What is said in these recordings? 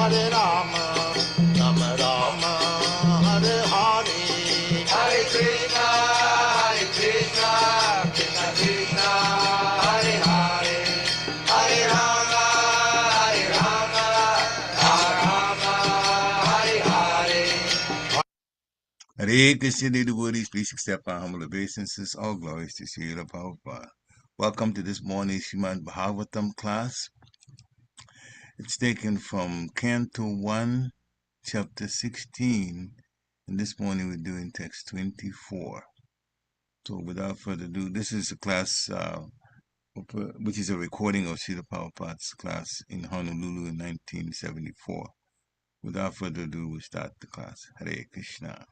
Hare Krishna, dear devotees, please accept our humble obeisances. All glories to Srila Prabhupada. Welcome to this morning's Srimad Bhagavatam class. It's taken from Canto 1, Chapter 16, and this morning we're doing text 24. So without further ado, this is a class which is a recording of Srila Prabhupada's class in Honolulu in 1974. Without further ado, we start the class. Hare Krishna.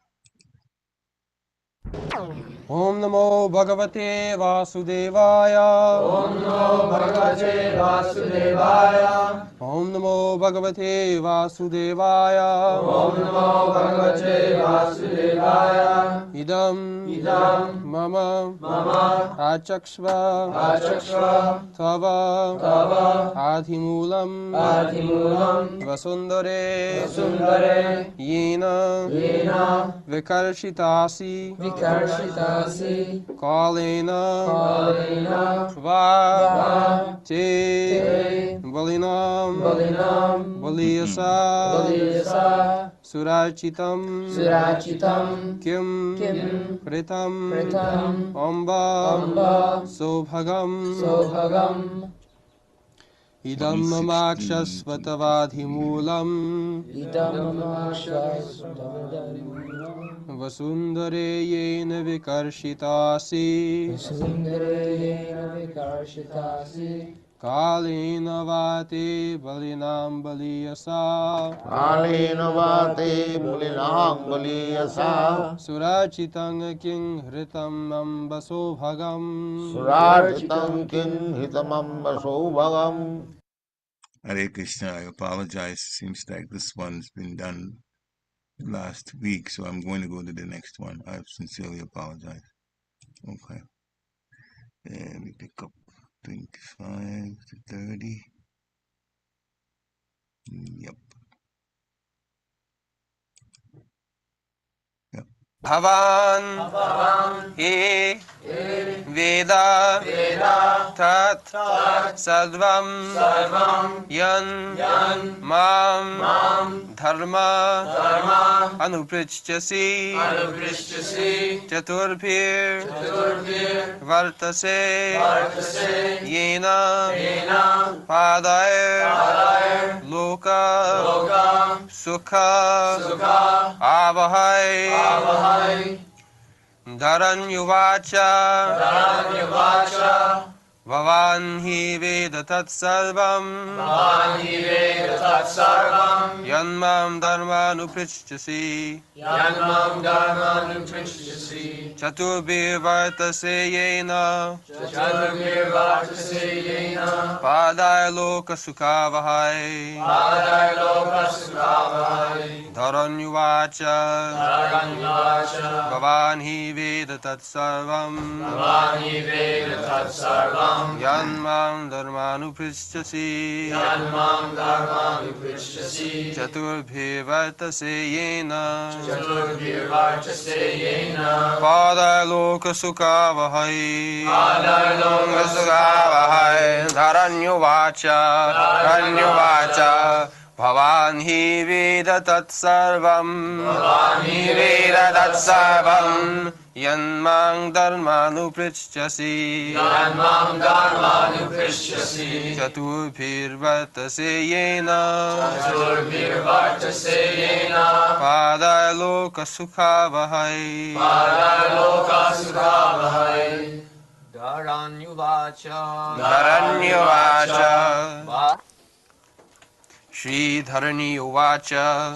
Om Namo Bhagavate Vasudevaya. Om Namo Bhagavate Vasudevaya. Om Namo Bhagavate Vasudevaya. Om Namo Bhagavate Vasudevaya. Idam Mama Achakshva Tava Adhimulam Vasundare Yena Vikarshitasi Kalena Va Te Balinam Baliyasa Surachitam Kim Pritam Amba Sobhagam Idam Mamakshasvatavadhimulam Vasundare Yena Vikarshitasi Kalena Vate Balinam Baliyasa Surachitang King Hritam Ambasovhagam. Hare Krishna, I apologize. Seems like this one's been done last week, so I'm going to go to the next one. I sincerely apologize. Okay. And we pick up 25 to 30. Yep. Bhavan He Veda Tat Sadvam Yan Mam Dharma Anuprichyasi Chaturpir Vartase Yena Padaya Loka Sukha Avahai Dharanyuvacha Bhavan hi veda tat sarvam Yanmam dharmanuprichyasi Chaturbir vartase yena Padaya loka sukhavahai Dharanyuvacha Bhavan hi veda tat sarvam Yanmam dharmanuprichyasi Chaturbhir vartase yena Padaya loka sukhavahai Dharanyuvacha Bhavan hi veda tat sarvam Yanmam dharmanuprichyasi Chaturbhir vartase yena Padaya loka sukhavahai Dharanyuvacha Shri Dharani Uvacha.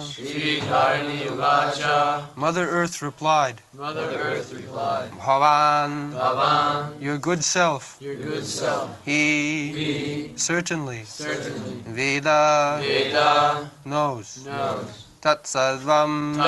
Mother Earth replied, Bhavan, your good self, he certainly, Veda, knows, Tat Sarvam,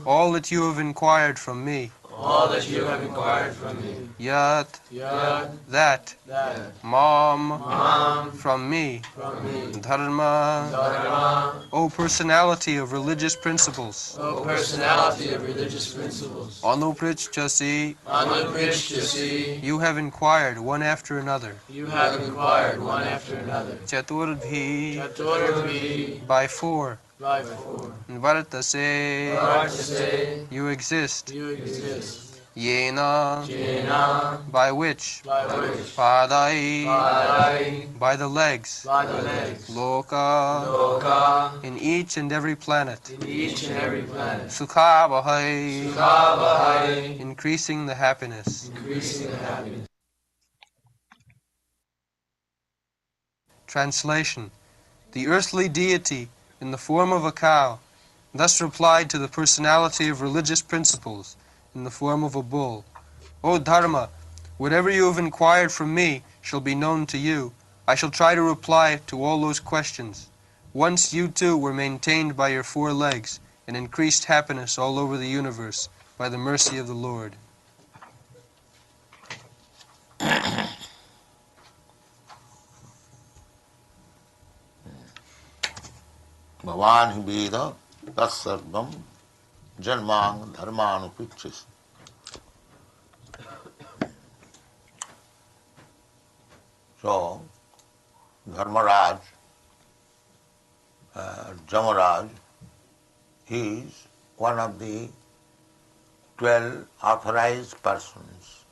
all that you have inquired from me. all that you have inquired from me. Yat, Yat, that, that, mam, mam, from me, from me. dharma, Dharma, O personality of religious principles, O personality of religious principles. Anuprichasi, Anuprishchasi, you have inquired one after another, you have inquired one after another. Chaturabhi, Chaturabhi, by four, by four. Vartase, Vartase, you exist, you exist. Yena, Jena, by which, by which. Padai, Padai, by the legs, by the legs. Loka, Loka, in each and every planet, in each and every planet. Sukhabhai, Sukhavahai, increasing the happiness. increasing the happiness. Translation: the earthly deity, in the form of a cow, thus replied to the personality of religious principles, in the form of a bull, O Dharma, whatever you have inquired from me shall be known to you. I shall try to reply to all those questions. Once you too were maintained by your four legs, and increased happiness all over the universe, by the mercy of the Lord. Bhavan Veda Tatsarvam Janmang Dharmanupichis. So, Dharmaraj, Jamaraj, he is one of the 12 authorized persons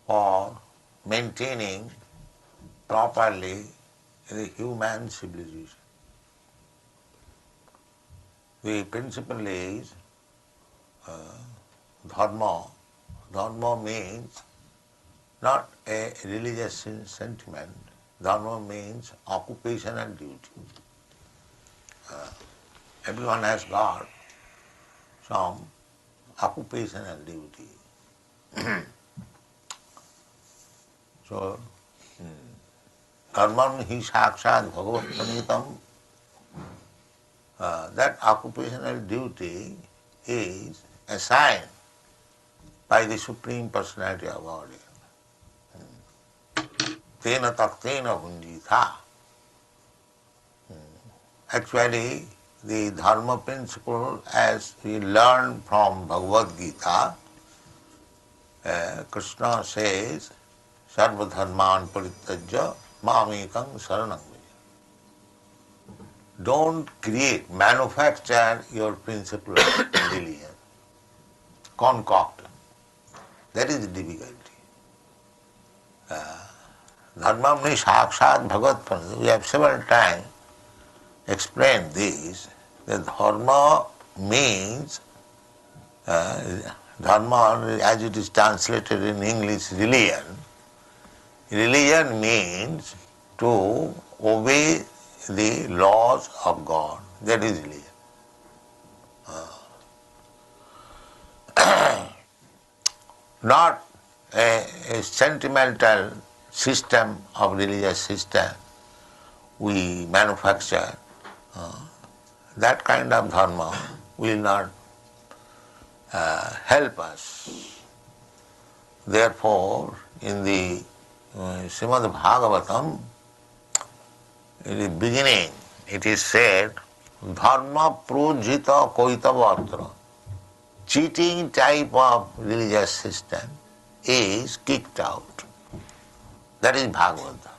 for maintaining properly the human civilization. The principle is dharma. Dharma means not a religious sentiment. Dharma means occupation and duty. Everyone has got some occupation and duty. So, dharma hi sakshat bhagavat pranitam. That occupational duty is assigned by the Supreme Personality of Godhead. Tena taktena bhunjitha. Actually, the dharma principle, as we learn from Bhagavad Gita, Krishna says, Sarva dharman parityajya mamekam saranam vraja. Don't create, manufacture your principle of religion. Concoct. That is the difficulty. Dharma means sakshat bhagavat pranita. We have several times explained this. That dharma means, dharma as it is translated in English, religion. Religion means to obey the laws of God. That is religion. Not a sentimental system of religious system we manufacture. That kind of dharma will not help us. Therefore, in the Srimad Bhagavatam, in the beginning, it is said, dharma projita koitavatra. Cheating type of religious system is kicked out. That is Bhagavata.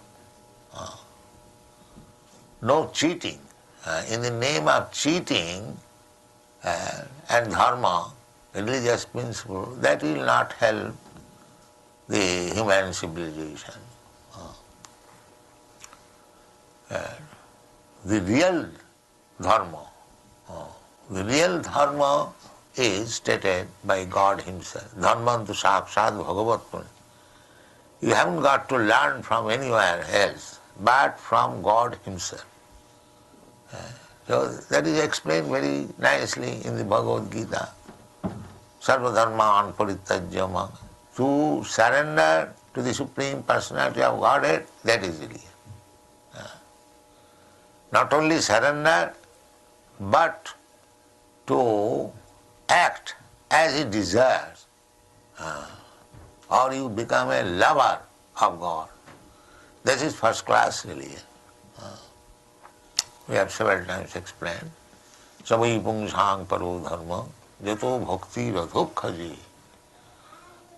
No cheating. In the name of cheating and dharma, religious principle, that will not help the human civilization. The real dharma, is stated by God Himself. Dharmantu sakshat bhagavat. You haven't got to learn from anywhere else, but from God Himself. So that is explained very nicely in the Bhagavad Gita. Sarva dharman parityajya. To surrender to the Supreme Personality of Godhead, that is religion. Not only surrender, but to act as he desires, or you become a lover of God. This is first class religion. We have several times explained. Sabai pungsang paro dharma, jato bhakti radhokhaji.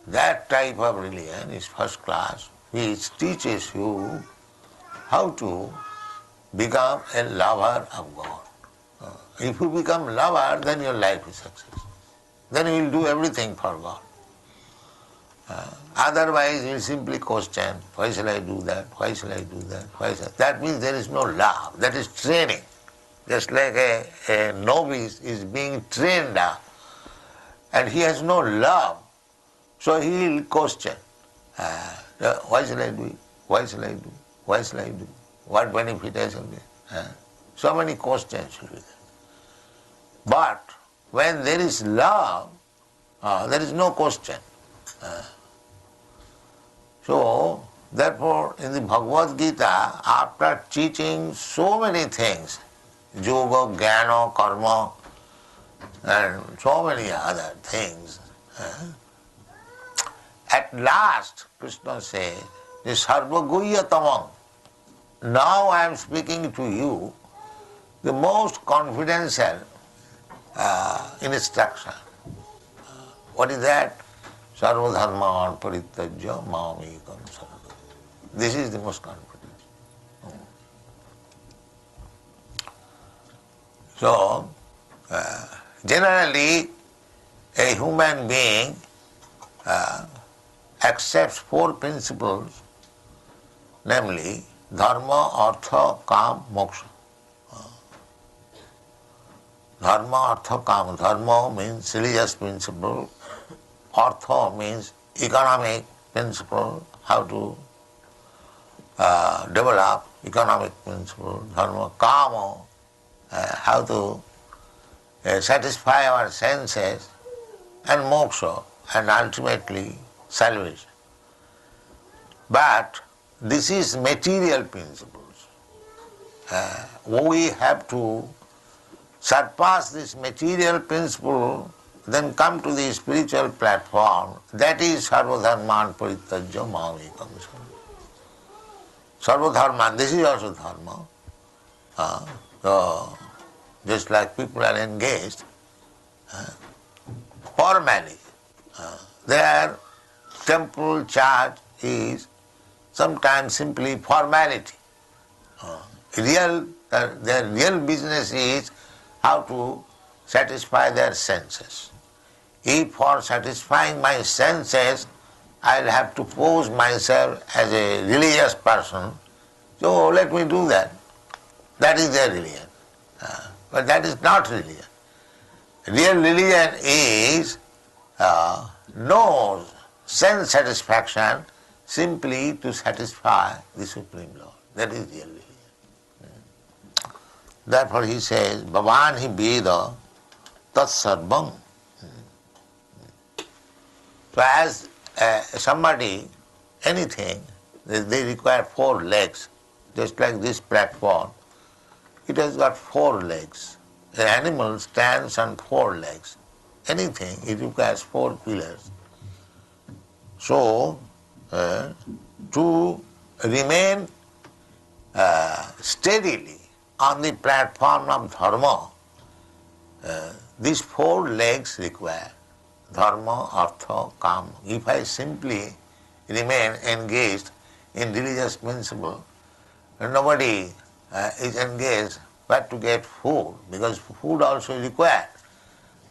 That type of religion is first class, which teaches you how to become a lover of God. If you become lover, then your life is success. Then you will do everything for God. Otherwise, you will simply question, why shall I do that? Why shall I do that? Why shall I? That means there is no love. That is training. Just like a novice is being trained up, and he has no love, so he will question, why shall I do it? Why shall I do? Why shall I do? What benefit I shall get? So many questions will be there. But when there is love, there is no question. So, therefore, in the Bhagavad Gita, after teaching so many things, yoga, jnana, karma, and so many other things, at last Krishna says, Sarva Guhya Tamam. Now I am speaking to you the most confidential instruction. What is that? Sarva dharma parityajya mamekam sarva. This is the most confident. So, generally, a human being accepts four principles, namely dharma, artha, kam, moksha. Dharma, artha, kam. Dharma means religious principle. Artha means economic principle, how to develop economic principle. Dharma, kama, how to satisfy our senses, and moksha, and ultimately salvation. But this is material principles. We have to surpass this material principle, then come to the spiritual platform. That is sarvadharman parityajya mamekam sarva. Sarvadharman, this is also dharma. So, just like people are engaged, formally, their temple church is sometimes simply formality. Their real business is how to satisfy their senses. If for satisfying my senses I'll have to pose myself as a religious person, so let me do that. That is their religion. But that is not religion. Real religion is no sense satisfaction simply to satisfy the Supreme Lord. That is real religion. Therefore he says, Bhavan hi veda tat sarvam. So as somebody, anything, they require four legs, just like this platform. It has got four legs. An animal stands on four legs. Anything, it requires four pillars. So, to remain steadily on the platform of dharma, these four legs require dharma, artha, kama. If I simply remain engaged in religious principle, nobody is engaged but to get food, because food also is required.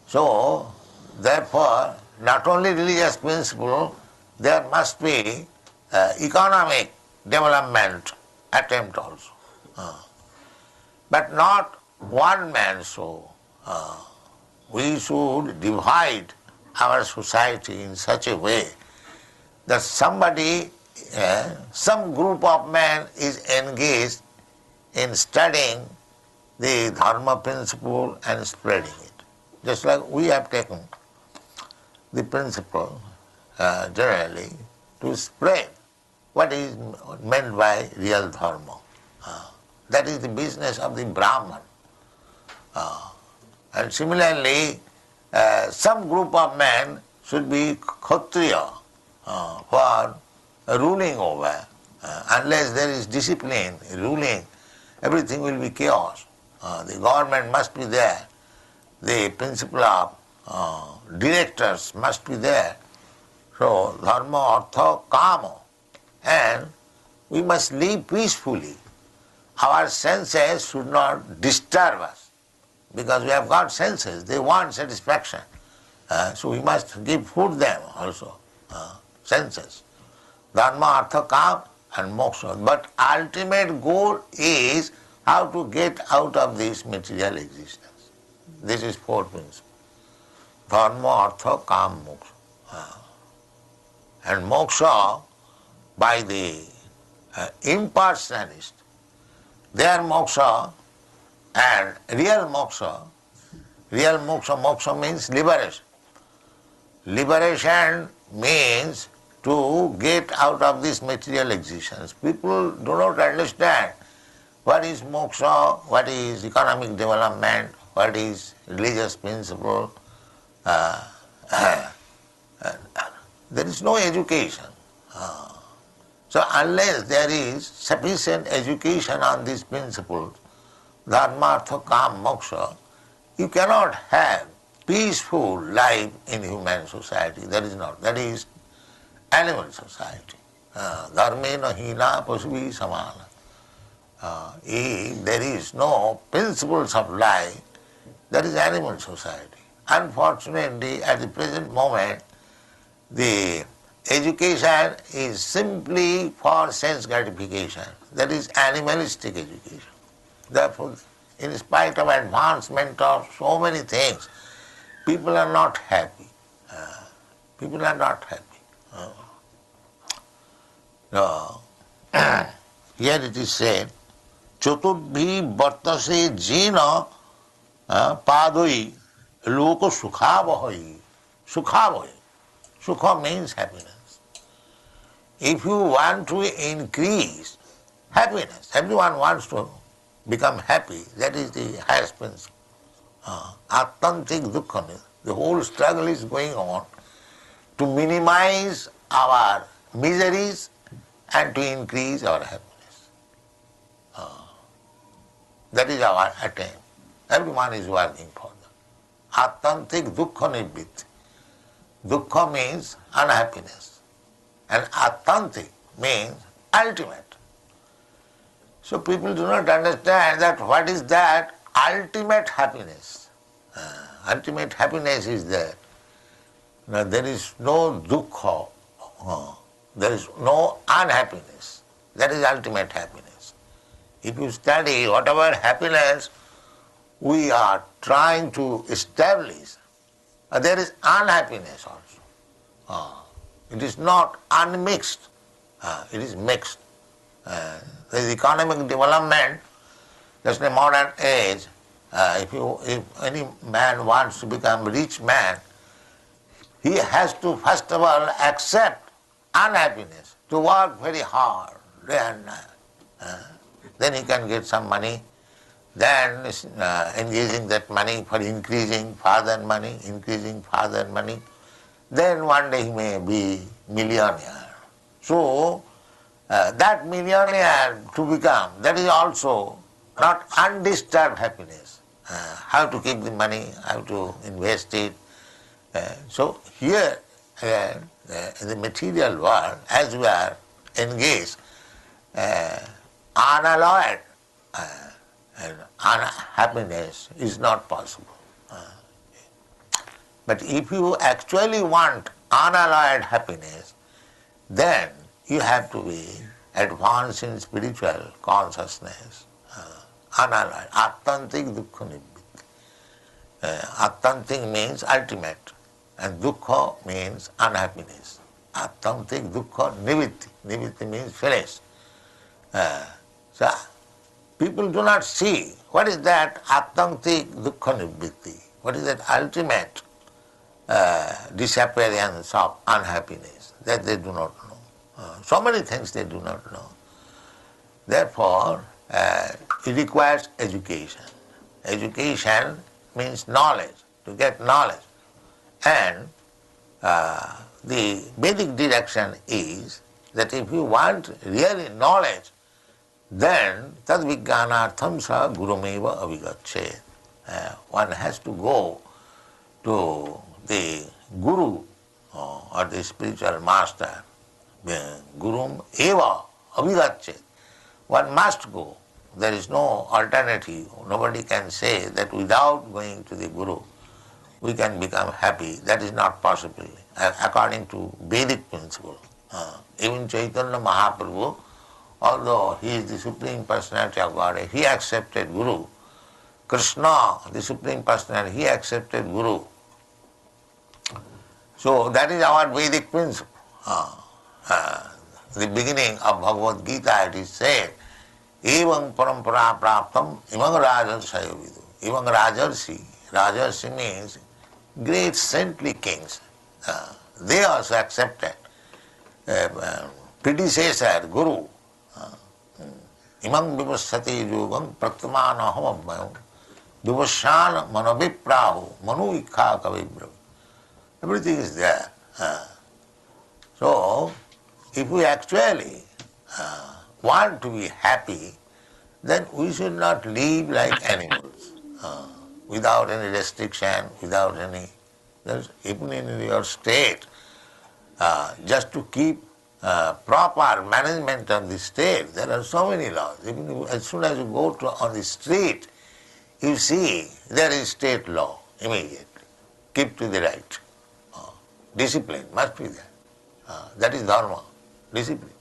So, therefore, not only religious principle, there must be economic development attempt also. But not one man show. We should divide our society in such a way that somebody, some group of men is engaged in studying the dharma principle and spreading it. Just like we have taken the principle generally to spread what is meant by real dharma. That is the business of the Brahman. And similarly, some group of men should be Kshatriya for ruling over. Unless there is discipline, ruling, everything will be chaos. The government must be there. The principle of directors must be there. So, dharma, artha, kama. And we must live peacefully. Our senses should not disturb us because we have got senses. They want satisfaction. So we must give food them also. Senses. Dharma, artha, kama and moksha. But ultimate goal is how to get out of this material existence. This is four principles. Dharma, artha, kama, moksha. And moksha by the impersonalist, their moksha and real moksha, moksha means liberation. Liberation means to get out of this material existence. People do not understand what is moksha, what is economic development, what is religious principle. There is no education. So unless there is sufficient education on these principles, dharma, artha, kama, moksha, you cannot have peaceful life in human society. That is not. That is animal society. Dharmena hina pasubhi samana. If there is no principles of life, that is animal society. Unfortunately, at the present moment, the education is simply for sense gratification. That is animalistic education. Therefore, in spite of advancement of so many things, people are not happy. People are not happy. Here it is said, Chaturdhi Vartase Jena Padoi Loko Sukhavahai. Sukhavahai. Sukha means happiness. If you want to increase happiness, everyone wants to become happy, that is the highest principle. Attantik dukkha. The whole struggle is going on to minimize our miseries and to increase our happiness. That is our attempt. Everyone is working for that. Attantik dukkha nibbiti. Dukkha means unhappiness. And attantik means ultimate. So people do not understand that what is that ultimate happiness. Ultimate happiness is there. Now there is no dukkha, there is no unhappiness. That is ultimate happiness. If you study whatever happiness we are trying to establish, there is unhappiness also. It is not unmixed, it is mixed. There is economic development. Just in a modern age, if any man wants to become a rich man, he has to first of all accept unhappiness, to work very hard day and night. Then he can get some money. Then engaging that money for increasing further money, then one day he may be millionaire. So that millionaire to become, that is also not undisturbed happiness. How to keep the money, how to invest it. So here in the material world, as we are engaged, unalloyed and unhappiness is not possible. But if you actually want unalloyed happiness, then you have to be advanced in spiritual consciousness. Unalloyed. Attantik dukkha nibbiti. Attantik means ultimate, and dukkha means unhappiness. Attantik dukkha nibbiti. Nibbiti means finish. So people do not see what is that attantik dukkha nibbiti. What is that ultimate disappearance of unhappiness? That they do not know. So many things they do not know. Therefore, it requires education. Education means knowledge, to get knowledge. And the Vedic direction is that if you want really knowledge, then tad vijnanartham sa gurumeva avigacche. One has to go to the guru or the spiritual master. Gurum eva avigacche. One must go. There is no alternative. Nobody can say that without going to the guru we can become happy. That is not possible according to Vedic principle. Even Chaitanya Mahaprabhu, although he is the Supreme Personality of Godhead, he accepted Guru. Krishna, the Supreme Personality, he accepted Guru. So that is our Vedic principle. The beginning of Bhagavad Gita it is said, Evang parampara praptam imang rajarsayo vidu. Evang rajarsi. Rajarsi means great saintly kings. They also accepted predecessor, Guru. Imam vivasati yugam pratmana hamabmayam vivasana manaviprahu manu ikha kavibra. Everything is there. So, if we actually want to be happy, then we should not live like animals, without any restriction, without any, even in your state, just to keep proper management of the state, there are so many laws. Even as soon as you go on the street, you see there is state law immediately. Keep to the right. Discipline must be there. That is dharma, discipline.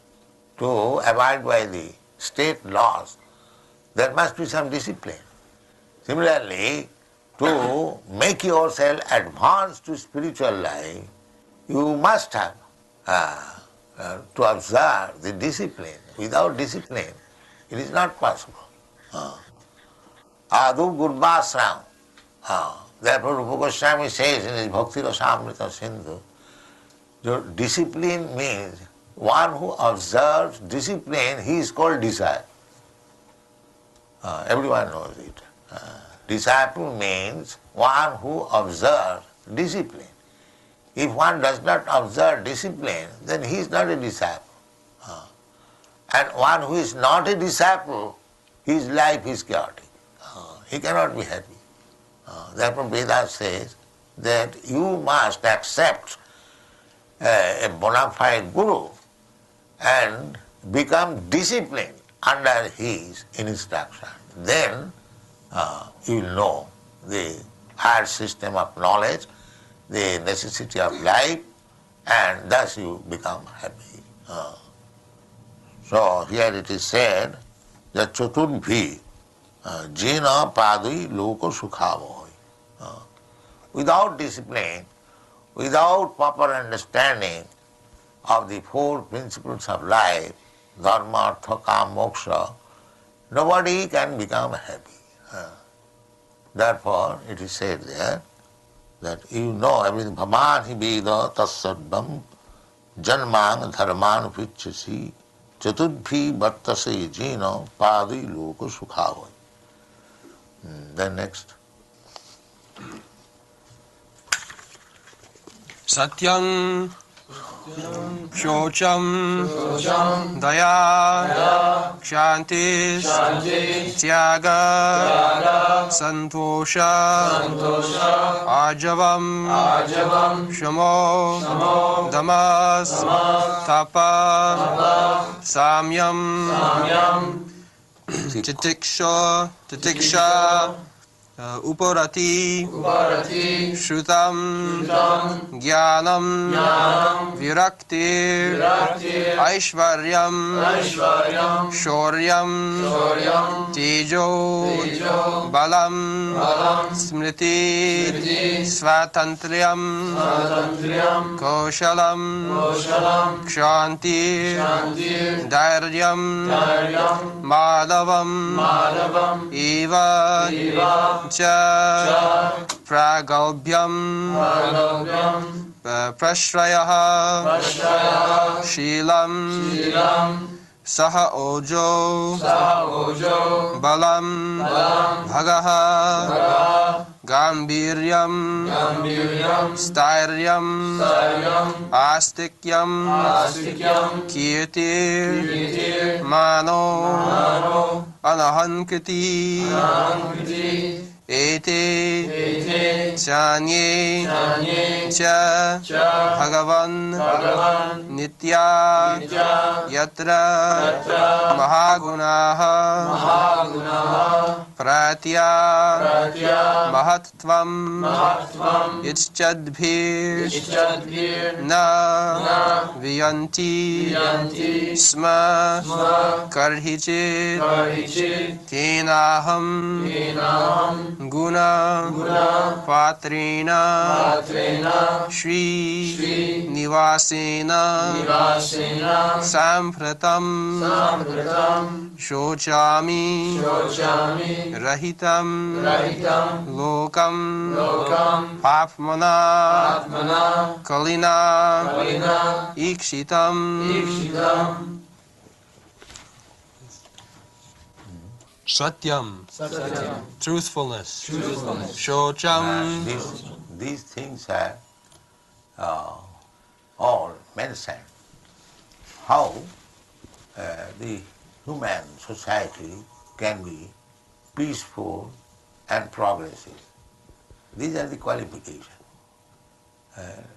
To abide by the state laws, there must be some discipline. Similarly, to make yourself advance to spiritual life, you must have to observe the discipline. Without discipline, it is not possible. Adu Gurvasram. Therefore, Rupa Goswami says in his Bhakti Rasamrita Sindhu, discipline means one who observes discipline, he is called disciple. Everyone knows it. Disciple means one who observes discipline. If one does not observe discipline, then he is not a disciple. And one who is not a disciple, his life is chaotic. He cannot be happy. Therefore Veda says that you must accept a bona fide guru and become disciplined under his instruction. Then you will know the higher system of knowledge, the necessity of life, and thus you become happy. So here it is said that Chaturdvi Jena Padui Loko Sukhavoi. Without discipline, without proper understanding of the four principles of life, dharma, artha, kama, moksha, nobody can become happy. Therefore, it is said there that you know everything. Bhamani veda tassarvam janmang dharman vichasi chatudbhi bhattase jina padi loko sukhavai. Then next. Satyam Shocham Daya Shanti Tyaga Santosha Ajavam Shamo Damas Tapa Samyam Titiksha Uparati Shrutam Jnanam Virakti Aishvaryam Shoryam Tejo Balam Smriti Svatantriyam Koshalam Kshanti Dhairyam Madhavam Eva Cha Pragalbhyam Prashrayah Shilam Saha Ojo Balam Bhagaha Gambiryam Gambiryam Stairyam Saryam Astikyam Astikyam Kirtir Kirtir Mano Mano Anahankiti Anankriti Ete Ete Chanye Chanye Cha Cha Bhagavan Bhagavan Nitya Nitya Yatra Tatra Mahagunaha Mahagunaha Pratya Pratya Mahatvam Mahatvam Ichadbhir Ichadbhir Na Viyanti Viyanti Sma Sma Karhichit Karichit Tenaham Enam Guna Guna Patrina Patrena Shri Shri Nivasena Nivasena Sampratam Sampratam Shochami Shochami Rahitam Rahitam Lokam Lokam Papmana Atmana Kalina Kalina Ikshitam Ikshitam Satyam Satyam Truthfulness Truthfulness Shocham These things are all mentioned. How the human society can be peaceful and progressive. These are the qualifications.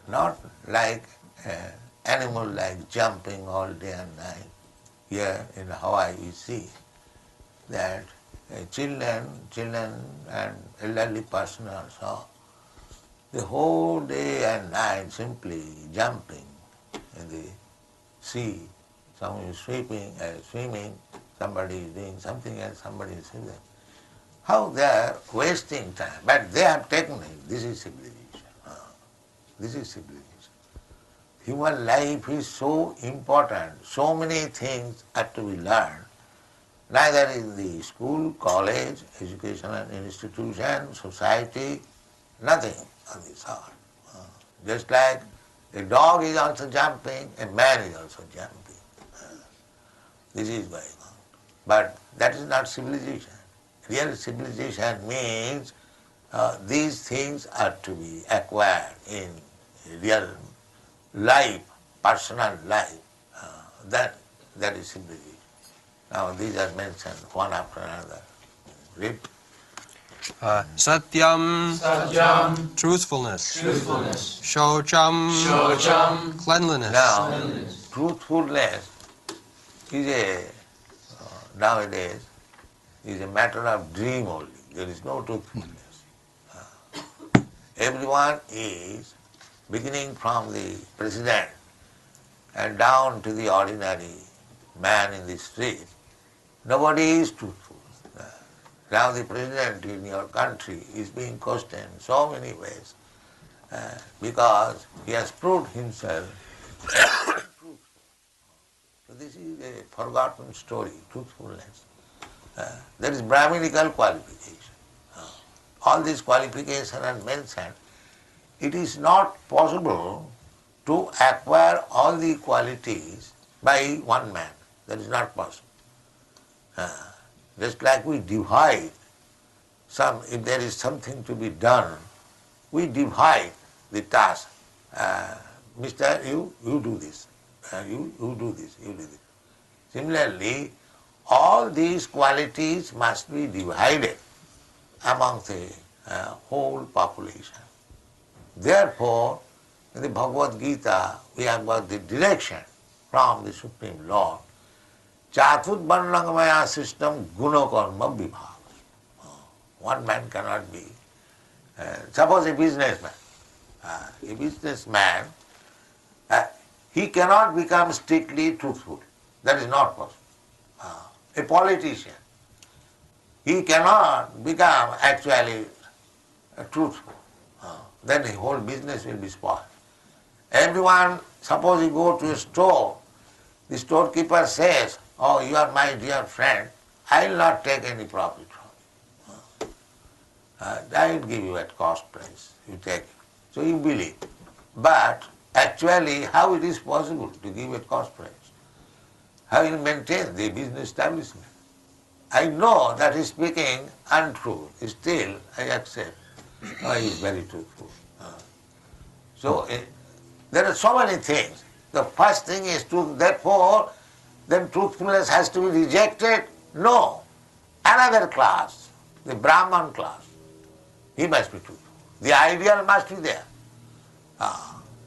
Not like animal like jumping all day and night. Here in Hawaii we see that children and elderly person also, the whole day and night simply jumping in the sea. Someone is swimming, somebody is doing something else, somebody is swimming. How they are wasting time, but they have taken it. This is civilization. This is civilization. Human life is so important. So many things are to be learned, neither in the school, college, educational institution, society, nothing of this sort. Just like a dog is also jumping, a man is also jumping. This is going on. But that is not civilization. Real civilization means these things are to be acquired in real life, personal life. That is civilization. Now these are mentioned one after another. Read. Satyam Satyam Truthfulness Truthfulness Shocham Shocham Cleanliness Now, truthfulness is nowadays is a matter of dream only. There is no truthfulness. Everyone is, beginning from the president and down to the ordinary man in the street, nobody is truthful. Now the president in your country is being questioned in so many ways because he has proved himself truthful. So this is a forgotten story, truthfulness. There is Brahminical qualification. All these qualifications are mentioned. It is not possible to acquire all the qualities by one man. That is not possible. Just like we divide if there is something to be done, we divide the task. Mister, you do this. You do this, you do this. Similarly, all these qualities must be divided among the whole population. Therefore, in the Bhagavad Gita, we have got the direction from the Supreme Lord. Chatud Varnangamaya system guna karma vibhav. One man cannot be. Suppose a businessman. He cannot become strictly truthful. That is not possible. A politician, he cannot become actually truthful. Then the whole business will be spoiled. Everyone, suppose you go to a store, the storekeeper says, "Oh, you are my dear friend, I will not take any profit from you. I will give you at cost price, you take it." So you believe. But actually, how it is possible to give at cost price? How will you maintain the business establishment? I know that is speaking untruth, still I accept. He is very truthful. So there are so many things. The first thing is truth. Therefore, then truthfulness has to be rejected? No. Another class, the Brahman class, he must be truthful. The ideal must be there.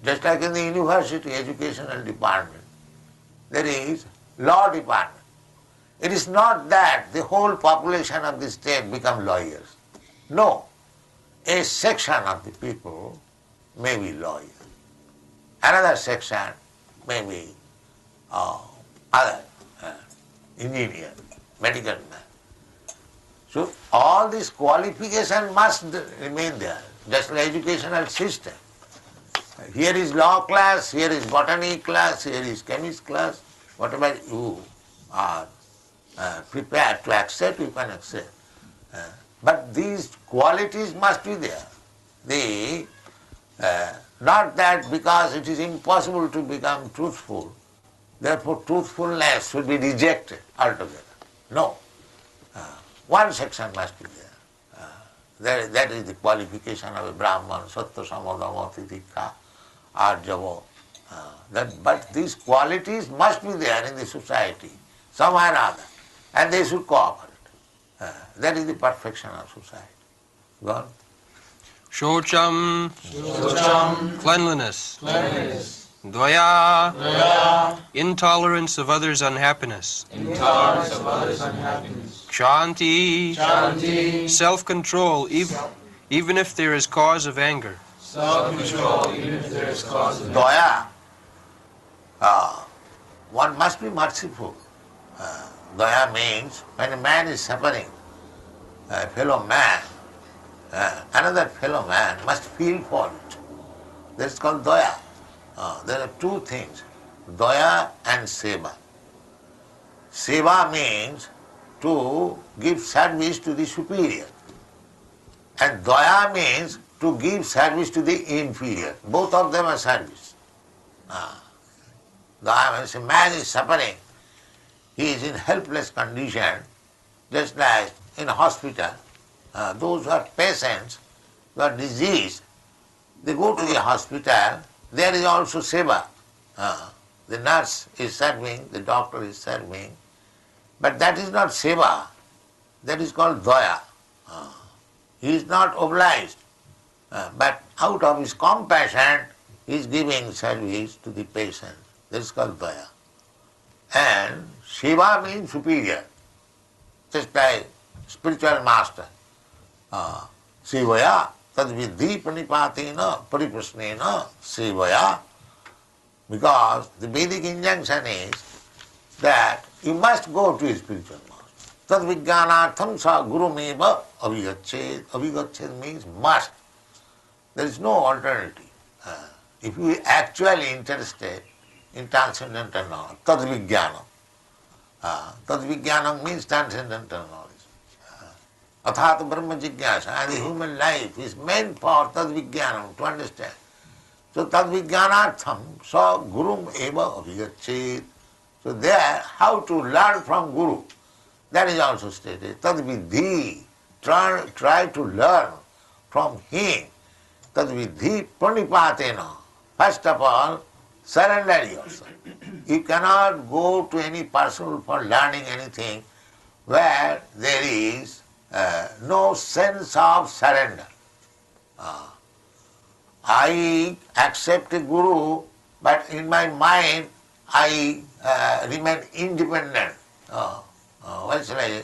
Just like in the university educational department, there is law department. It is not that the whole population of the state become lawyers. No. A section of the people may be lawyers. Another section may be other engineer, medical man. So all this qualification must remain there, just like educational system. Here is law class, here is botany class, here is chemist class. Whatever you are prepared to accept, you can accept. But these qualities must be there. Not that because it is impossible to become truthful, therefore truthfulness should be rejected altogether. No. One section must be there. That is the qualification of a Brahman, Sattva Samadama Titikha, Arjava. But these qualities must be there in the society, somewhere or other, and they should cooperate. That is the perfection of society. Go on. Shocham, cleanliness. Dvaya, intolerance of others' unhappiness. Shanti, self-control, even if there is cause of anger. Daya, one must be merciful. Daya means when a man is suffering, a fellow man, another fellow man must feel for it. That's called daya. There are two things, daya and seva. Seva means to give service to the superior, and daya means to give service to the inferior. Both of them are service. Daya means a man is suffering, he is in helpless condition, just like in a hospital. Those who are patients, who are diseased, they go to the hospital, there is also seva. The nurse is serving, the doctor is serving, but that is not seva, that is called daya. He is not obliged, but out of his compassion, he is giving service to the patient. That is called daya. And seva means superior, just like spiritual master. Sevaya tadvidhi pranipatena pariprasnena sevaya. Because the Vedic injunction is that you must go to a spiritual master. Tadvijnanartham sa gurumeva avigachet. Avigachet means must. There is no alternative. If you are actually interested in transcendental knowledge, tadvijnanam. Tadvijnanam means transcendental knowledge. Athat Brahma Jigyasa, and the human life is meant for tadvijnanam, to understand. So tadvijnanartham sa gurum eva avigachet. So there, how to learn from Guru, that is also stated. Tadvidhi, try to learn from him. Tadvidhi pranipatena. First of all, surrender yourself. You cannot go to any person for learning anything where there is no sense of surrender. I accept a guru, but in my mind I remain independent. Why shall I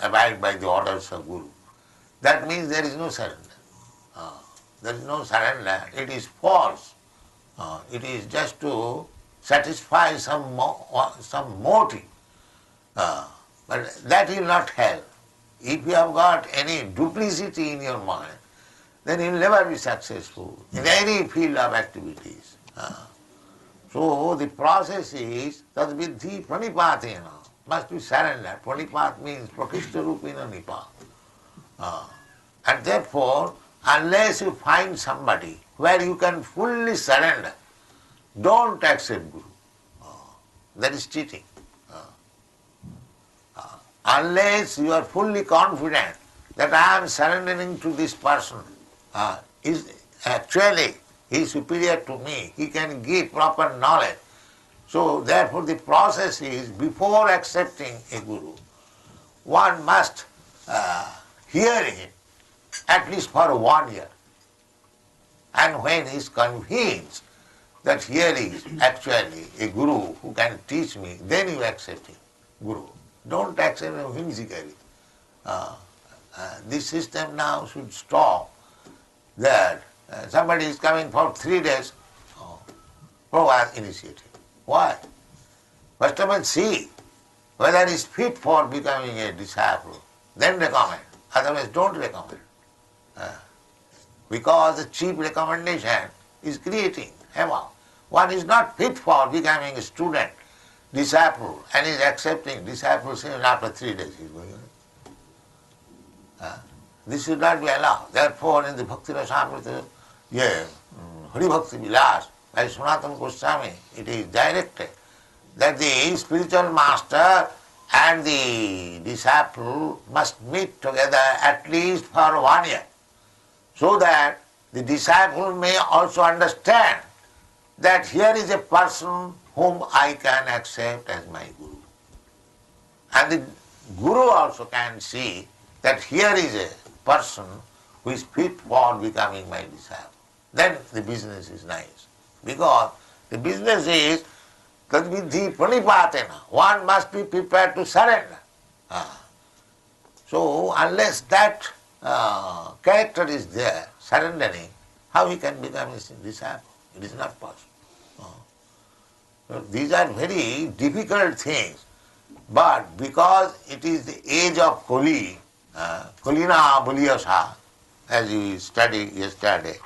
abide by the orders of guru? That means there is no surrender. There is no surrender. It is false. It is just to satisfy some motive. But that will not help. If you have got any duplicity in your mind, then you will never be successful in any field of activities. So the process is tadvidhi pranipatena, must be surrender. Pranipat means prakishta rupina nipa. And therefore, unless you find somebody where you can fully surrender, don't accept Guru. That is cheating. Unless you are fully confident that I am surrendering to this person, is actually he is superior to me. He can give proper knowledge. So therefore the process is, before accepting a guru, one must hear him at least for 1 year. And when he is convinced that here is actually a guru who can teach me, then you accept him, guru. Don't accept him whimsically. This system now should stop that somebody is coming for 3 days, Prabhupada initiative. Why? First of all, see whether he is fit for becoming a disciple, then recommend. Otherwise, don't recommend. Because the cheap recommendation is creating havoc. One is not fit for becoming a student, disciple, and is accepting discipleship, and after 3 days he is going away. This should not be allowed. Therefore, in the Bhakti Rasamrita, Hari Bhakti Vilas, by Sanatana Goswami, it is directed that the spiritual master and the disciple must meet together at least for 1 year, so that the disciple may also understand that here is a person whom I can accept as my guru. And the guru also can see that here is a person who is fit for becoming my disciple. Then the business is nice. Because the business is tadvidhi pranipatena. One must be prepared to surrender. So unless that character is there, surrendering, how he can become a disciple? It is not possible. So these are very difficult things. But because it is the age of Kali, Kalina Buliyasa, as we studied yesterday,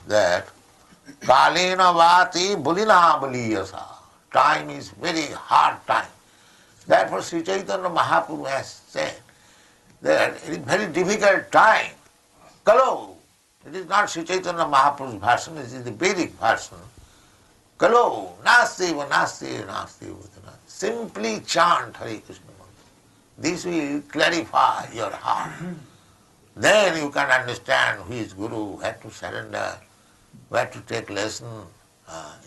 that Kalina Vati Bulina Buliyasa. Time is very hard time. Therefore Sri Chaitanya Mahaprabhu has said that it is very difficult time. Kalo. It is not Sri Chaitanya Mahaprabhu's version, it is the Vedic version. Kalo, nastiva, nastiva, nastiva. Simply chant Hare Krishna. This will clarify your heart. Then you can understand who is Guru, where to surrender, where to take lesson.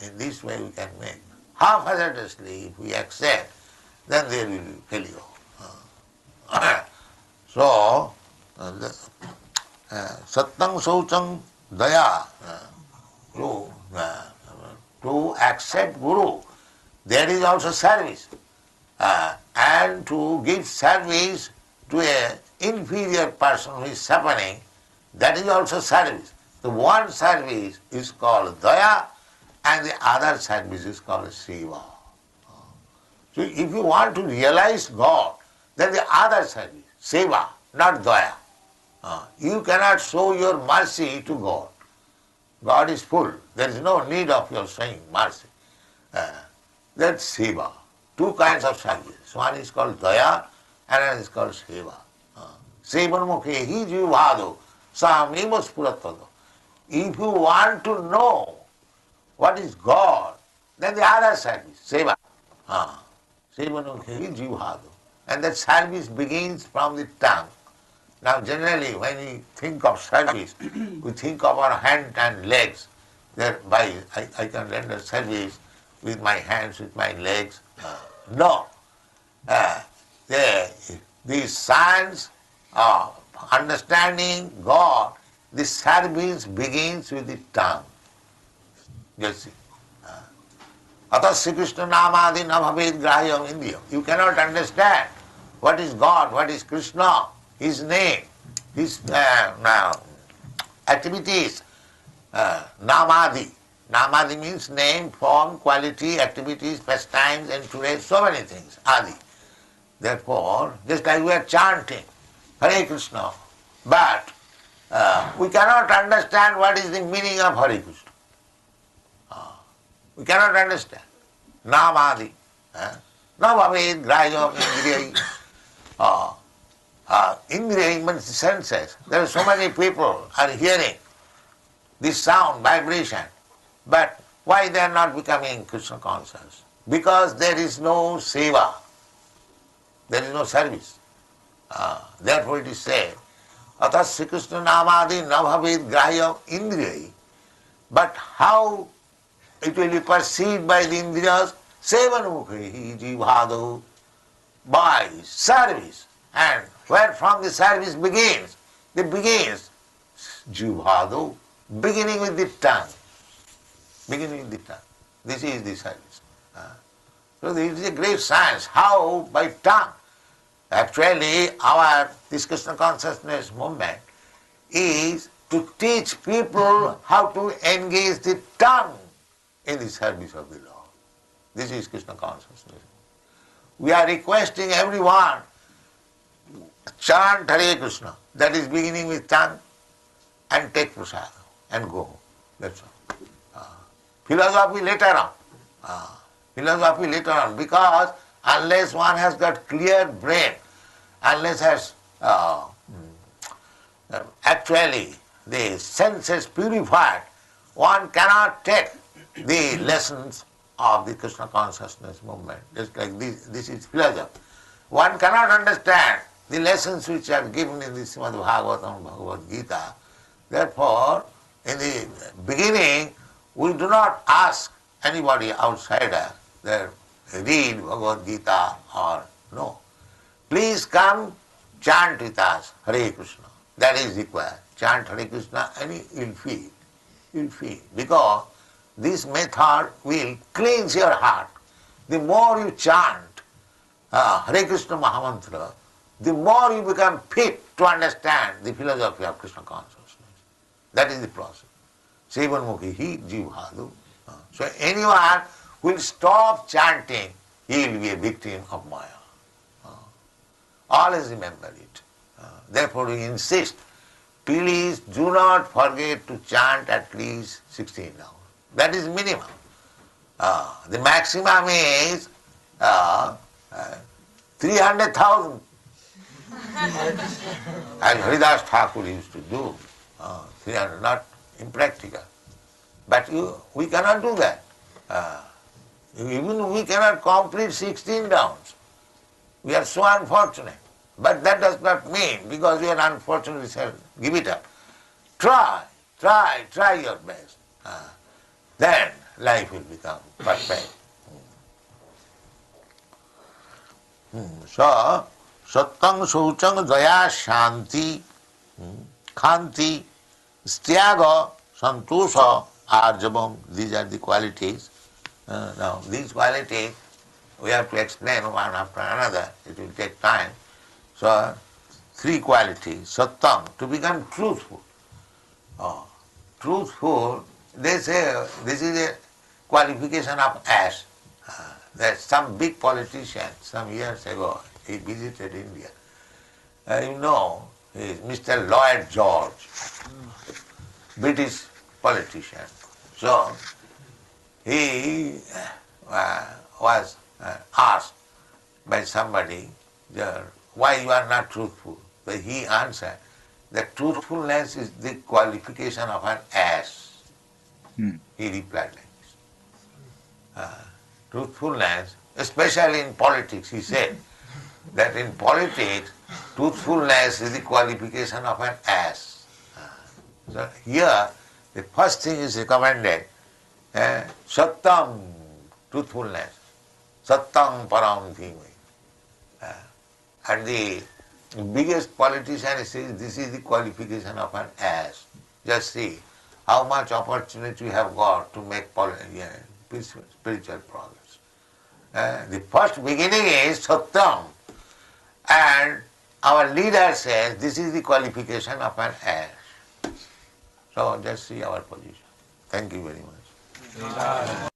In this way we can make. Half-heartedly, if we accept, then there will be failure. So, Sattang Sauchang Daya, to accept Guru, there is also service. And to give service to an inferior person who is suffering, that is also service. The one service is called Daya and the other service is called Seva. So if you want to realize God, then the other service, Seva, not Daya. You cannot show your mercy to God. God is full. There is no need of your showing mercy. That's Seva. Two kinds of service. One is called Daya and another is called Seva. Sevanmukhe hi jivado sameva spuratpada. If you want to know what is God, then the other service, Seva. Sevanmukhe hi jivado. And that service begins from the tongue. Now generally when we think of service, we think of our hand and legs. Thereby I can render service with my hands, with my legs. No. The science of understanding God, the service begins with the tongue. You see. Atas Sri Krishna namadi nabhavid grahyam indiyam. You cannot understand what is God, what is Krishna, His name, His activities, namadi. Namadi means name, form, quality, activities, pastimes, and today so many things, adi. Therefore, just like we are chanting Hare Krishna, but we cannot understand what is the meaning of Hare Krishna. We cannot understand. Namadi. Navavid grahya indriya. Indriya means senses. There are so many people are hearing this sound, vibration. But why they are not becoming Krishna conscious? Because there is no seva, there is no service. Therefore it is said, Atas Sri Krishna namadi nabhavid grahyam indriyai. But how it will be perceived by the indriyas? Sevanmukhi jivhadu, by service. And where from the service begins? It begins jivhadu, beginning with the tongue. Beginning with the tongue. This is the service. So this is a great science. How? By tongue. Actually, this Krishna consciousness movement is to teach people how to engage the tongue in the service of the Lord. This is Krishna consciousness. We are requesting everyone chant Hare Krishna, that is beginning with tongue, and take prasad and go home. That's all. Philosophy later on. Philosophy later on, because unless one has got clear brain, unless has actually the senses purified, one cannot take the lessons of the Krishna consciousness movement. Just like this is philosophy. One cannot understand the lessons which are given in the Srimad Bhagavatam, Bhagavad Gita. Therefore, in the beginning, we do not ask anybody outsider that read Bhagavad Gita or no. Please come chant with us Hare Krishna. That is required. Chant Hare Krishna and you will feel. You will feel. Because this method will cleanse your heart. The more you chant Hare Krishna Mahamantra, the more you become fit to understand the philosophy of Krishna consciousness. That is the process. Sevanmukhi jivhadu. So anyone who will stop chanting, he will be a victim of Maya. Always remember it. Therefore we insist, please do not forget to chant at least 16 rounds. That is minimum. The maximum is 300,000. As Haridas Thakur used to do. 300, not impractical. But we cannot do that. Even we cannot complete 16 rounds. We are so unfortunate. But that does not mean, because we are unfortunate, we shall give it up. Try your best. Then life will become perfect. So, sattang, sauchang, daya, shanti, khanti, styaga, santosha, arjavam, these are the qualities. Now, these qualities we have to explain one after another. It will take time. So, three qualities. Sattang, to become truthful. Truthful, they say this is a qualification of ash. There's some big politician, some years ago, he visited India. You know, he is Mr. Lloyd George, British politician. So, he was asked by somebody, why you are not truthful? But he answered that truthfulness is the qualification of an ass. He replied like this. Truthfulness, especially in politics, he said that in politics, truthfulness is the qualification of an ass. So here, the first thing is recommended, sattam, truthfulness, sattam param dhimai. And the biggest politician says this is the qualification of an ass. Just see how much opportunity we have got to make spiritual progress. The first beginning is sattam, and our leader says this is the qualification of an ass. So just see our position. Thank you very much.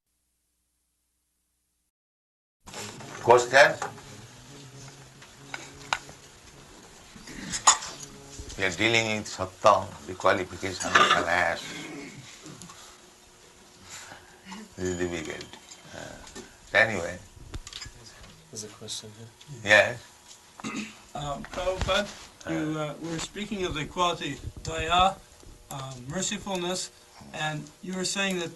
Question? We are dealing with sattam, the qualification of an ass. This is difficult. Anyway. There's a question here. Yes. Prabhupada, you were speaking of the quality daya, mercifulness, and you were saying that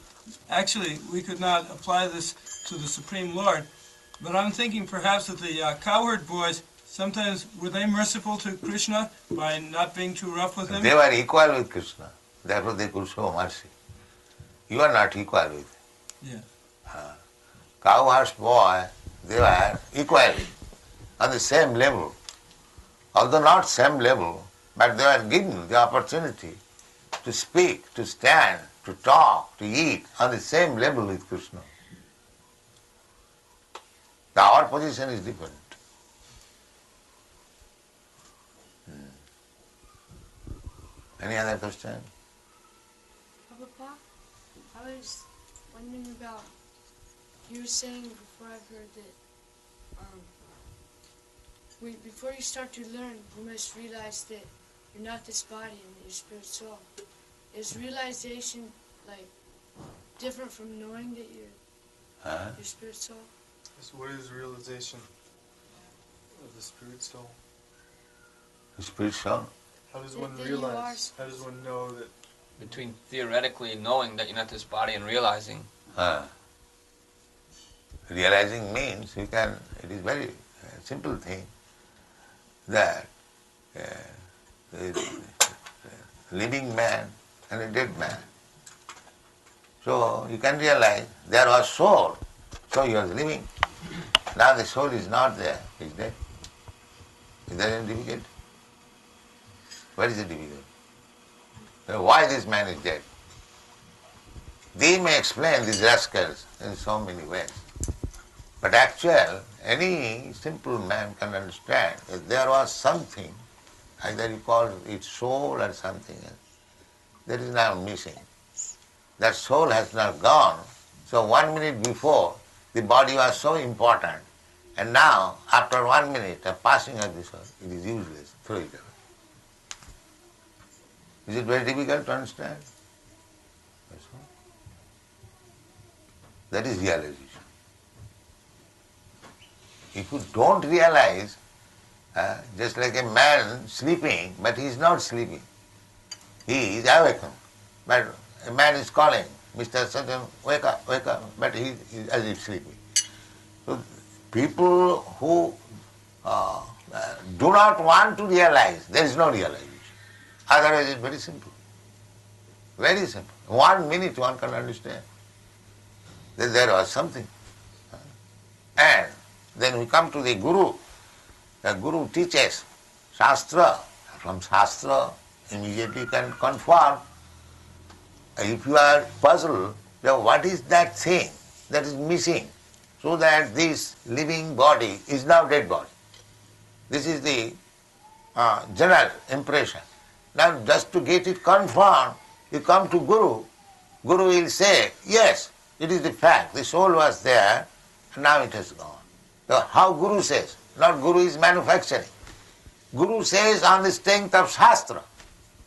actually we could not apply this to the Supreme Lord, but I'm thinking perhaps that the cowherd boys sometimes were they merciful to Krishna by not being too rough with him? They were equal with Krishna, therefore they could show mercy. You are not equal with him. Yeah. Cowherd's boy, they were equally on the same level. Although not same level, but they were given the opportunity to speak, to stand, to talk, to eat on the same level with Krishna. Our position is different. Any other question? Prabhupada, I was wondering about, you were saying before I've heard that before you start to learn, you must realize that you're not this body and that you're spirit soul. Is realization like different from knowing that you're your spirit soul? So what is realization of the spirit soul? The spirit soul? How does That- one that you realize? How does one know that? Between theoretically knowing that you're not this body and realizing. Realizing means it is very simple thing that a living man and a dead man. So you can realize there was soul, so he was living. Now the soul is not there, he is dead. Is that any difficult? What is the difficult? Why this man is dead? They may explain these rascals in so many ways. But actually, any simple man can understand that there was something, either you call it soul or something else, that is now missing. That soul has not gone. So 1 minute before, the body was so important. And now, after 1 minute of passing of the soul, it is useless. Throw it away. Is it very difficult to understand? That is realization. If you don't realize, just like a man sleeping, but he is not sleeping. He is awakened. But a man is calling, Mr. Satan, wake up, but he is as if sleeping. So people who do not want to realize, there is no realization. Otherwise it's very simple. Very simple. 1 minute one can understand that there was something. And then we come to the Guru. The Guru teaches Shastra. From Shastra, immediately you can confirm. If you are puzzled, then what is that thing that is missing so that this living body is now dead body? This is the general impression. Now just to get it confirmed, you come to Guru. Guru will say, yes, it is the fact, the soul was there, now it has gone. So how Guru says? Not Guru is manufacturing. Guru says on the strength of Shastra.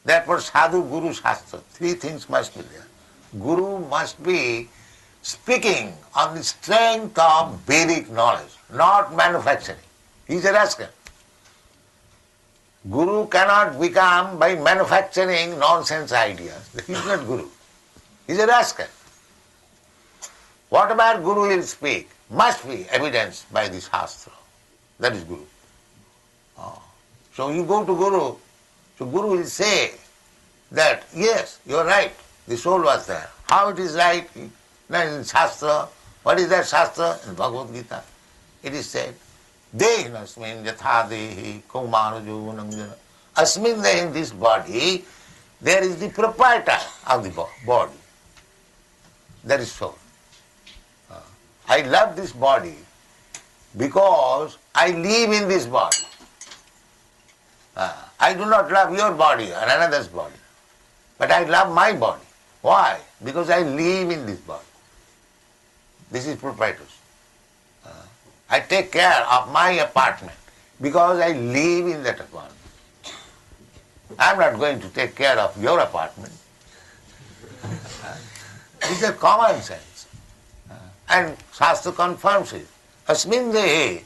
Therefore Sadhu, Guru, Shastra. 3 things must be there. Guru must be speaking on the strength of Vedic knowledge, not manufacturing. He is a rascal. Guru cannot become by manufacturing nonsense ideas. He is not Guru. He is a rascal. Whatever Guru will speak must be evidenced by the Shastra. That is Guru. So you go to Guru, so Guru will say that, yes, you are right, the soul was there. How it is right? Now in Shastra, what is that Shastra? In Bhagavad Gita, it is said, Dehinasmin yatha dehi kaumara jovananjana. Asmin dehi, in this body, there is the proprietor of the body. That is soul. I love this body because I live in this body. I do not love your body or another's body, but I love my body. Why? Because I live in this body. This is proprietors. I take care of my apartment because I live in that apartment. I am not going to take care of your apartment. This is common sense. And Shastra confirms it. Asmin dehi,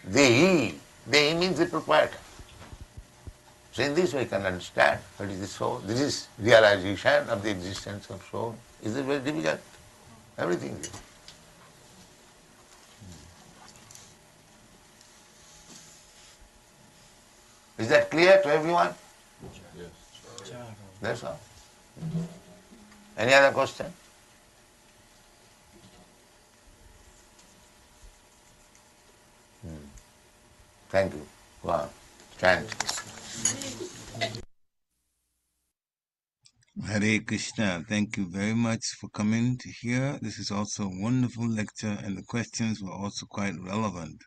dehi means the proprietor. So in this way you can understand what is the soul. This is realization of the existence of soul. Is it very difficult? Everything is. Is that clear to everyone? That's all. Any other question? Thank you. Wow. Chant. Hare Krishna. Thank you very much for coming to hear. This is also a wonderful lecture, and the questions were also quite relevant,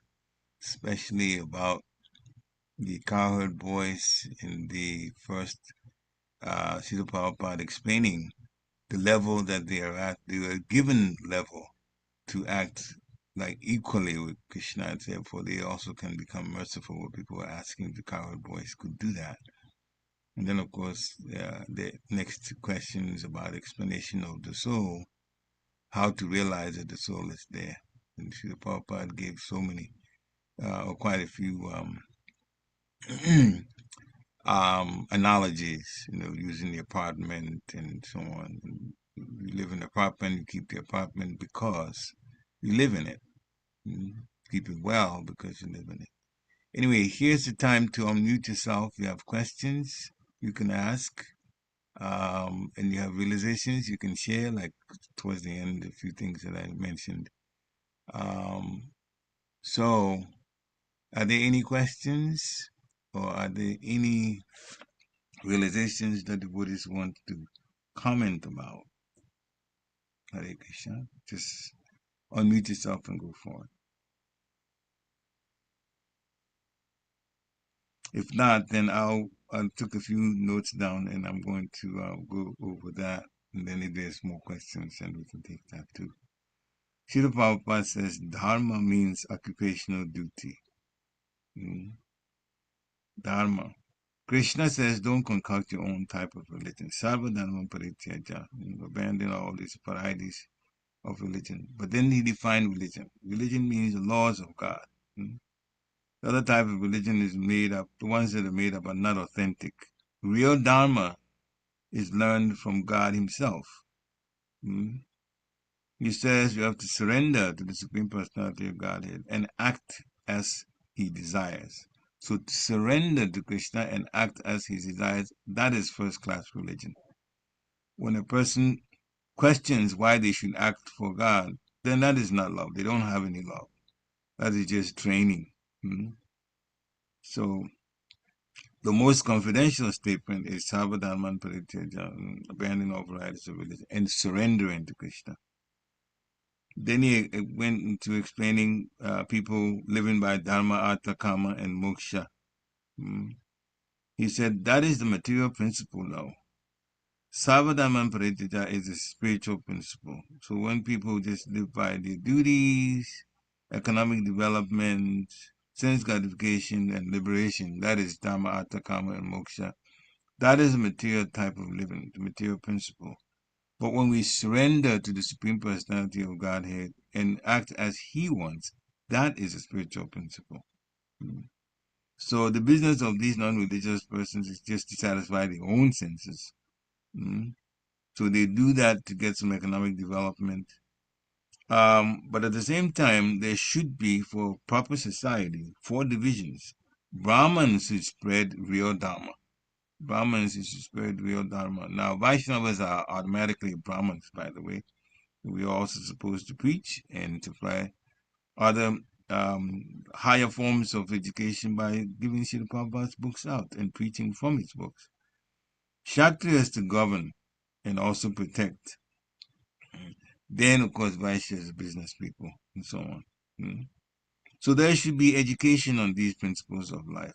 especially about the cowherd voice in the first Srila Prabhupada explaining the level that they are at. They were given level to act like equally with Krishna, and therefore they also can become merciful. What people were asking if the cowherd voice could do that. And then, of course, the next question is about explanation of the soul, how to realize that the soul is there. And Srila Prabhupada gave so many, or quite a few analogies, using the apartment and so on. You live in an apartment, you keep the apartment because you live in it. Keep it well because you live in it. Anyway, here's the time to unmute yourself. If you have questions, you can ask. And you have realizations you can share, like towards the end, a few things that I mentioned. So, are there any questions or are there any realizations that the Buddhists want to comment about? Hare Krishna. Just unmute yourself and go forward. If not, then I took a few notes down and I'm going to go over that. And then if there's more questions, then we can take that too. Srila Prabhupada says dharma means occupational duty. Dharma. Krishna says don't concoct your own type of religion. Sarva dharma parityaja. Abandon all these varieties of religion. But then he defined religion. Religion means the laws of God. The other type of religion is made up, the ones that are made up are not authentic. Real dharma is learned from God himself. He says you have to surrender to the Supreme Personality of Godhead and act as he desires. So to surrender to Krishna and act as he desires, that is first-class religion. When a person questions why they should act for God, then that is not love. They don't have any love. That is just training. So the most confidential statement is Sarvadharman Parityaja, abandoning all varieties of religion and surrendering to Krishna. Then he went into explaining people living by Dharma, Artha, Kama, and Moksha. He said that is the material principle now. Sarvadharman Parityaja is a spiritual principle. So when people just live by their duties, economic development, sense gratification, and liberation, that is Dharma, Artha, Kama, and Moksha. That is a material type of living, the material principle. But when we surrender to the Supreme Personality of Godhead and act as He wants, that is a spiritual principle. So the business of these non-religious persons is just to satisfy their own senses. So they do that to get some economic development. But at the same time, there should be, for proper society, 4 divisions. Brahmins should spread real Dharma. Brahmins is to spread real Dharma. Now, Vaishnavas are automatically Brahmins, by the way. We are also supposed to preach and to apply other higher forms of education by giving Srila Prabhupada's books out and preaching from his books. Kshatriyas to govern and also protect. Then, of course, Vaishyas are business people and so on. So there should be education on these principles of life.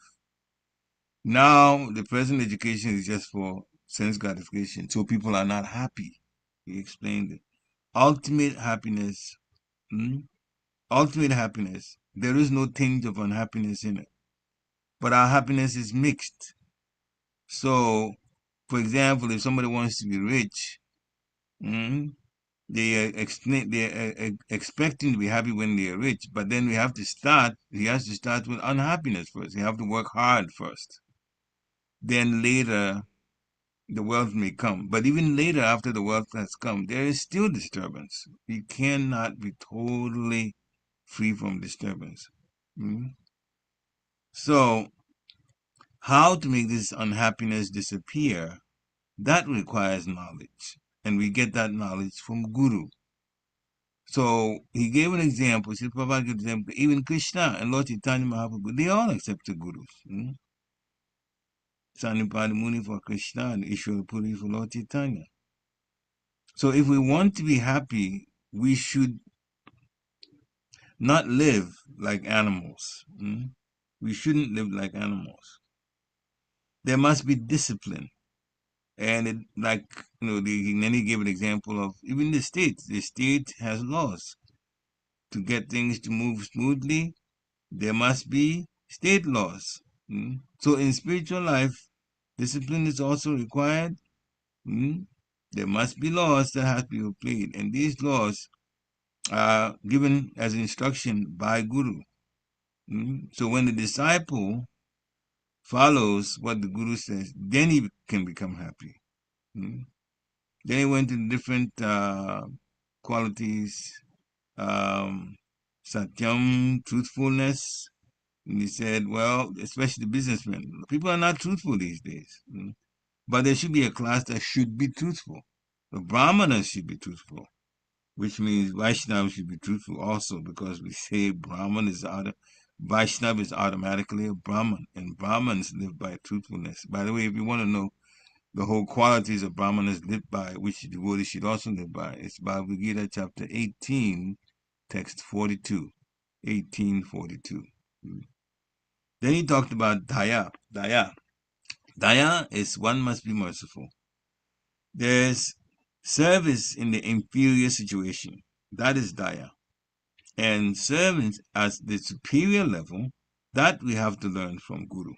Now, the present education is just for sense gratification, so people are not happy. He explained it. Ultimate happiness, there is no tinge of unhappiness in it. But our happiness is mixed. So, for example, if somebody wants to be rich, they are expecting to be happy when they are rich, but then he has to start with unhappiness first. You have to work hard first. Then later, the wealth may come. But even later, after the wealth has come, there is still disturbance. You cannot be totally free from disturbance. So, how to make this unhappiness disappear, that requires knowledge. And we get that knowledge from Guru. So he gave an example. Srila Prabhupada gave an example. Even Krishna and Lord Chaitanya Mahaprabhu, they all accepted gurus. Sanipad Muni for Krishna and Ishwara Puri for Lord Chaitanya. So if we want to be happy, we should not live like animals. We shouldn't live like animals. There must be discipline. And it, like, then he gave an example of even the state. The state has laws. To get things to move smoothly, there must be state laws. So in spiritual life, discipline is also required. There must be laws that have to be obeyed. And these laws are given as instruction by Guru. So when the disciple follows what the Guru says, then he can become happy. Then he went to different qualities, satyam, truthfulness. And he said, well, especially businessmen, people are not truthful these days. But there should be a class that should be truthful. The Brahmanas should be truthful, which means Vaishnava should be truthful also, because we say Vaishnava is automatically a Brahman, and Brahmans live by truthfulness. By the way, if you want to know the whole qualities of Brahmanas live by, which devotees should also live by, it's Bhagavad Gita chapter 18, text 42, 1842. Then he talked about Daya. Daya is one must be merciful. There's service in the inferior situation. That is Daya. And service at the superior level, that we have to learn from Guru.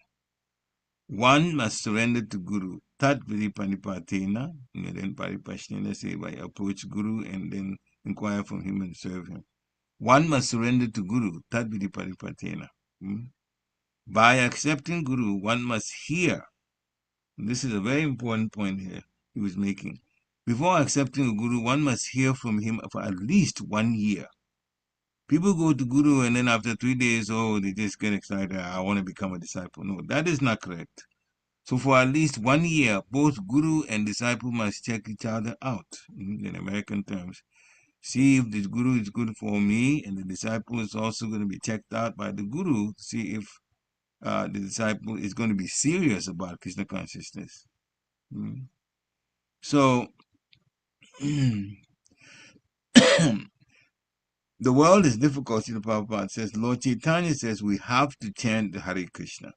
One must surrender to Guru. Tat Vidipanipatena, then Paripashnena, say by approach Guru and then inquire from him and serve him. One must surrender to Guru. Tat Vidipanipatena. By accepting Guru, one must hear. This is a very important point here he was making. Before accepting a Guru, one must hear from him for at least 1 year. People go to Guru and then after 3 days, they just get excited. I want to become a disciple. No, that is not correct. So for at least 1 year, both Guru and disciple must check each other out, in American terms. See if the Guru is good for me, and the disciple is also going to be checked out by the Guru to see if the disciple is going to be serious about Krishna consciousness. So, the world is difficult, Srila Prabhupada says. Lord Chaitanya says we have to chant the Hare Krishna,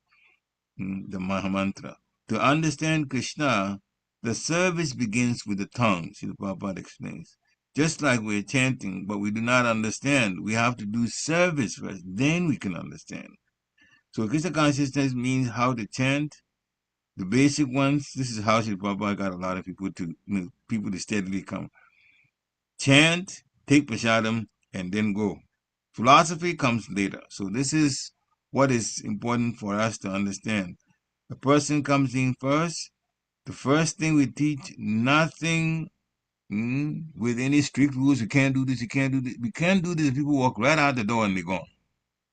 the Mahamantra. To understand Krishna, the service begins with the tongue, Srila Prabhupada explains. Just like we're chanting, but we do not understand, we have to do service first, then we can understand. So Krishna consciousness means how to chant. The basic ones, this is how Srila Prabhupada got a lot of people to steadily come. Chant, take prasadam, and then go. Philosophy comes later. So this is what is important for us to understand. A person comes in first. The first thing we teach, nothing with any strict rules. You can't do this, you can't do this. We can't do this. People walk right out the door and they're gone.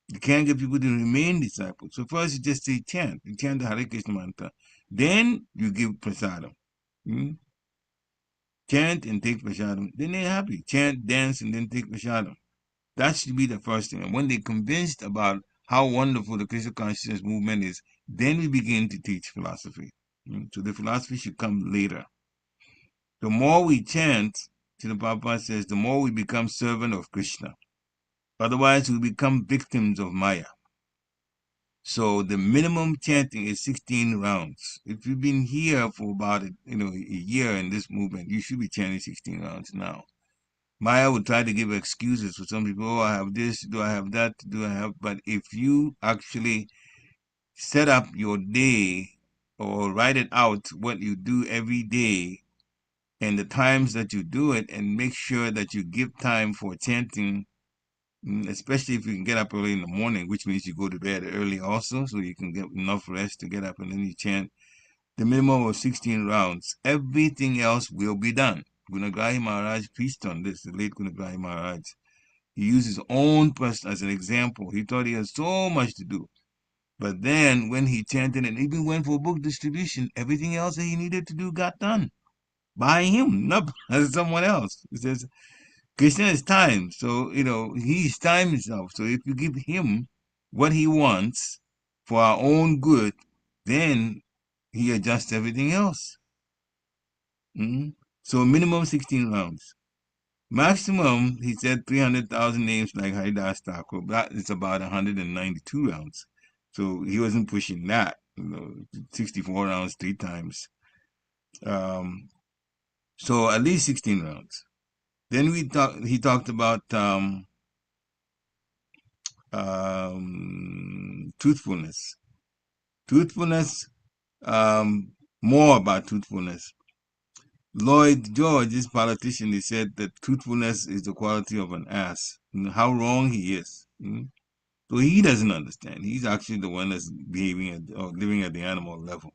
You can't get people to remain disciples. So first you just say chant. You chant the Hare Krishna mantra. Then you give prasadam. Chant and take prasadam. Then they're happy. Chant, dance, and then take prasadam. That should be the first thing. And when they're convinced about how wonderful the Krishna consciousness movement is, then we begin to teach philosophy. So the philosophy should come later. The more we chant, Srila Prabhupada says, the more we become servant of Krishna. Otherwise, we become victims of Maya. So the minimum chanting is 16 rounds. If you've been here for about a year in this movement, you should be chanting 16 rounds now. Maya would try to give excuses for some people. I have this, do I have that, do I have... But if you actually set up your day or write it out, what you do every day, and the times that you do it, and make sure that you give time for chanting, especially if you can get up early in the morning, which means you go to bed early also, so you can get enough rest to get up and then you chant the minimum of 16 rounds. Everything else will be done. Gunagrahi Maharaj preached on this, the late Gunagrahi Maharaj. He used his own person as an example. He thought he had so much to do. But then when he chanted and even went for book distribution, everything else that he needed to do got done by him, not by someone else. It says Krishna is time. So, he's time himself. So if you give him what he wants for our own good, then he adjusts everything else. So minimum 16 rounds. Maximum, he said 300,000 names like Haridas Thakur. That is about 192 rounds. So he wasn't pushing that. 64 rounds 3 times. So at least 16 rounds. Then he talked about truthfulness. Truthfulness, more about truthfulness. Lloyd George, this politician, he said that truthfulness is the quality of an ass. How wrong he is. So he doesn't understand. He's actually the one that's behaving or living at the animal level.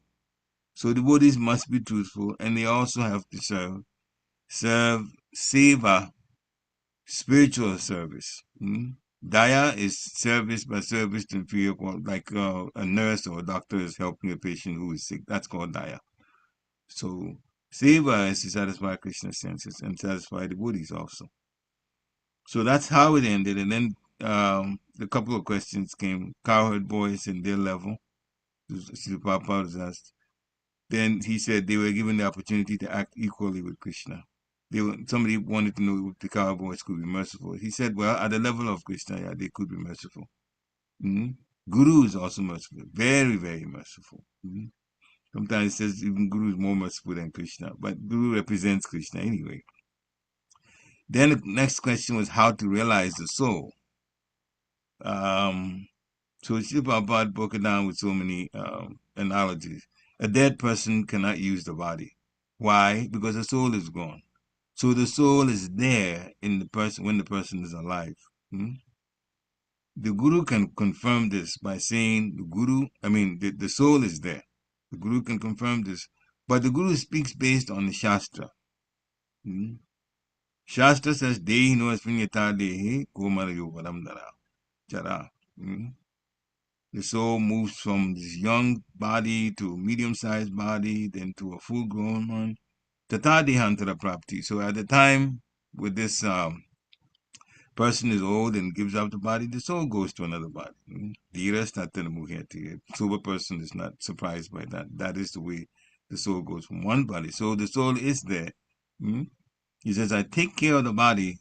So the devotees must be truthful, and they also have to serve seva, spiritual service. Daya is service, but service to inferior, like a nurse or a doctor is helping a patient who is sick. That's called daya. So seva is to satisfy Krishna's senses and satisfy the devotees also. So that's how it ended. And then a couple of questions came. Cowherd boys in their level. Srila Prabhupada was asked. Then he said they were given the opportunity to act equally with Krishna. Somebody wanted to know if the cowherd boys could be merciful. He said, well, at the level of Krishna, yeah, they could be merciful. Guru is also merciful. Very, very merciful. Sometimes it says even Guru is more merciful than Krishna. But Guru represents Krishna anyway. Then the next question was how to realize the soul. So Srila Prabhupada broke it down with so many analogies. A dead person cannot use the body. Why? Because the soul is gone. So the soul is there in the person when the person is alive. The Guru can confirm this by saying the soul is there. The Guru can confirm this. But the Guru speaks based on the Shastra. Shastra says, Dehi no asminyata dehi komara yogaram dara. Chara. The soul moves from this young body to a medium-sized body, then to a full-grown one. Tata dehantara prapti. So at the time with this person is old and gives up the body, the soul goes to another body. The sober person is not surprised by that. That is the way the soul goes from one body. So the soul is there. He says, I take care of the body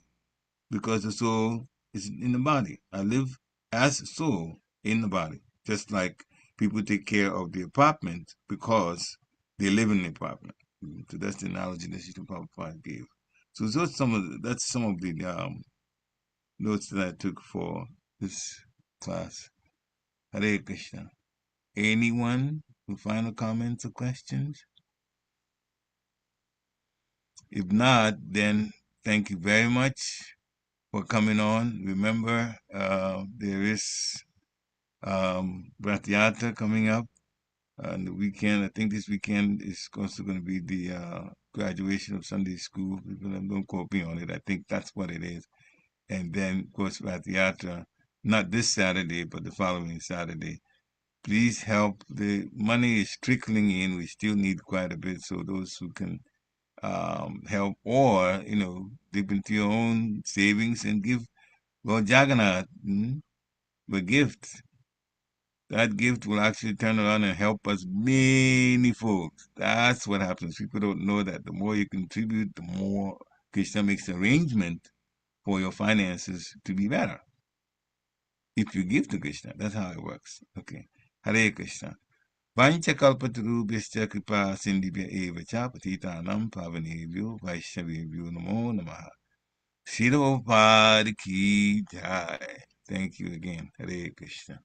because the soul is in the body. I live as soul in the body. Just like people take care of the apartment because they live in the apartment. So that's the analogy that Srila Prabhupada gave. So that's some of the notes that I took for this class. Hare Krishna. Anyone with final comments or questions? If not, then thank you very much for coming on. Remember, there is Bratiyata coming up on the weekend. I think this weekend is also going to be the graduation of Sunday school. Don't quote me on it. I think that's what it is. And then, of course, Bratiyata, not this Saturday, but the following Saturday. Please help. The money is trickling in. We still need quite a bit. So those who can help, or dip into your own savings and give Lord Jagannath a gift. That gift will actually turn around and help us many folks. That's what happens. People don't know that the more you contribute, the more Krishna makes arrangement for your finances to be better. If you give to Krishna, that's how it works. Okay. Hare Krishna. Vanchakalpatarubhyascha kripa sindhibhya eva cha patitanam pavanebhyo vaishnavebhyo namo namaha. Srila Prabhupada ki jai. Thank you again. Hare Krishna.